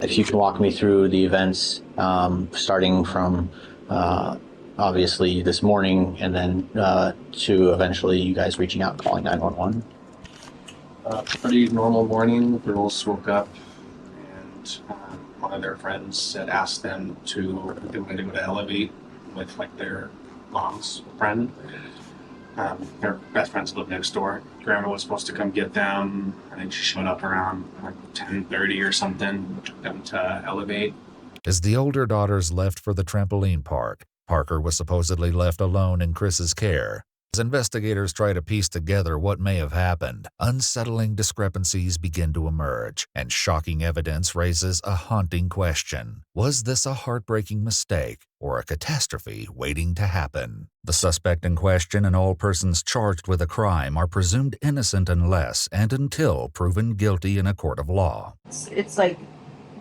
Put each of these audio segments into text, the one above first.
If you can walk me through the events, starting from obviously this morning and then to eventually you guys reaching out and calling 911. Pretty normal morning. Girls woke up and one of their friends had asked them to, they wanted to go to Elevate with like their mom's friend. Their best friends live next door. Grandma was supposed to come get them. I think she showed up around like 10:30 or something, took them to Elevate. As the older daughters left for the trampoline park, Parker was supposedly left alone in Chris's care. As investigators try to piece together what may have happened, unsettling discrepancies begin to emerge, and shocking evidence raises a haunting question. Was this a heartbreaking mistake or a catastrophe waiting to happen? The suspect in question and all persons charged with a crime are presumed innocent unless and until proven guilty in a court of law. It's like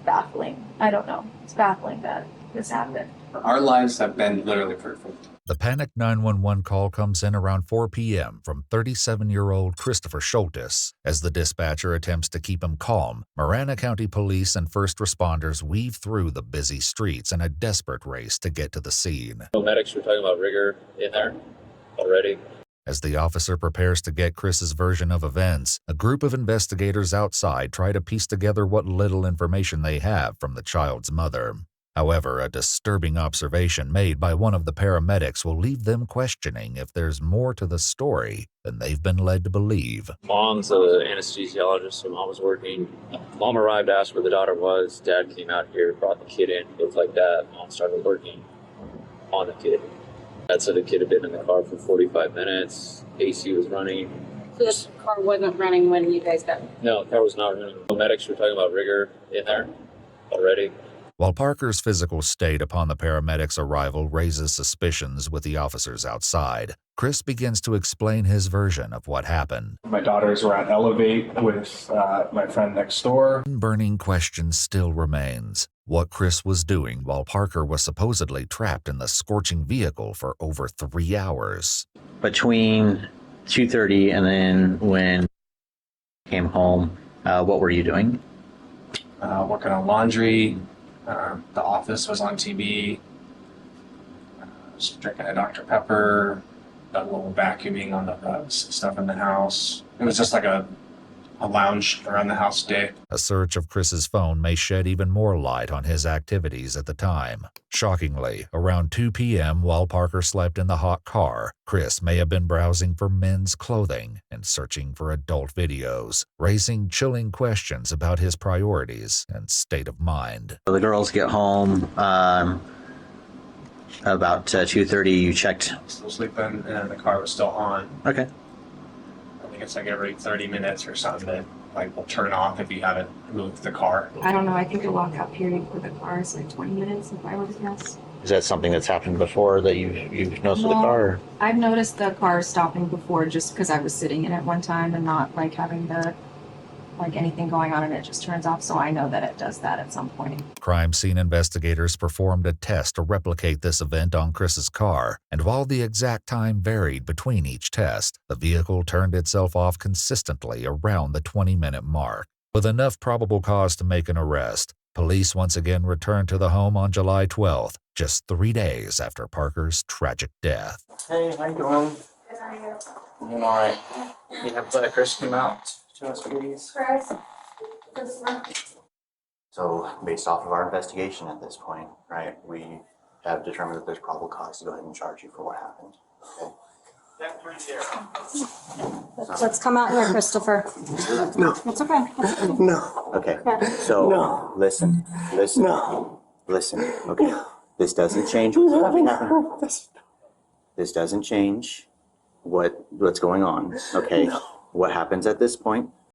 baffling. I don't know. It's baffling that this happened. Our lives have been literally perfect. The panicked 911 call comes in around 4 p.m. from 37-year-old Christopher Schultes. As the dispatcher attempts to keep him calm, Marana County Police and first responders weave through the busy streets in a desperate race to get to the scene. Medics were talking about rigor in there already. As the officer prepares to get Chris's version of events, a group of investigators outside try to piece together what little information they have from the child's mother. However, a disturbing observation made by one of the paramedics will leave them questioning if there's more to the story than they've been led to believe. Mom's an anesthesiologist, so mom was working. Mom arrived, asked where the daughter was. Dad came out here, brought the kid in. It was like that. Mom started working on the kid. Dad said the kid had been in the car for 45 minutes. AC was running. So this car wasn't running when you guys got? No, the car was not running. The medics were talking about rigor in there already. While Parker's physical state upon the paramedics' arrival raises suspicions with the officers outside, Chris begins to explain his version of what happened. My daughters were at Elevate with my friend next door. One burning question still remains: what Chris was doing while Parker was supposedly trapped in the scorching vehicle for over 3 hours. Between 2:30 and then when I came home, what were you doing? Working on laundry. The Office was on TV. Just drinking a Dr. Pepper. Done a little vacuuming on the stuff in the house. It was just like a lounge around the house day. A search of Chris's phone may shed even more light on his activities at the time. Shockingly, around 2 p.m. while Parker slept in the hot car, Chris may have been browsing for men's clothing and searching for adult videos, raising chilling questions about his priorities and state of mind. So the girls get home about 2:30. You checked. Still sleeping, and the car was still on. Okay. I think it's like every 30 minutes or something that like will turn off if you haven't moved the car. I don't know. I think the lockout period for the car is like 20 minutes if I were to guess. Is that something that's happened before that you've noticed with the car? Or? I've noticed the car stopping before just because I was sitting in it one time and not like having anything going on and it just turns off. So I know that it does that at some point. Crime scene investigators performed a test to replicate this event on Chris's car, and while the exact time varied between each test, the vehicle turned itself off consistently around the 20-minute mark. With enough probable cause to make an arrest, police once again returned to the home on July 12th, just 3 days after Parker's tragic death. Hey, how you doing? Good, how are you? I'm all right. You have Chris come out to us, please. Chris, this one. So based off of our investigation at this point, right, we have determined that there's probable cause to go ahead and charge you for what happened. Okay. Let's come out here, Christopher. No. It's okay. No. Okay. So No. listen. No. Listen. Okay. This doesn't change what's happening. This doesn't change what's going on. Okay. What happens at this point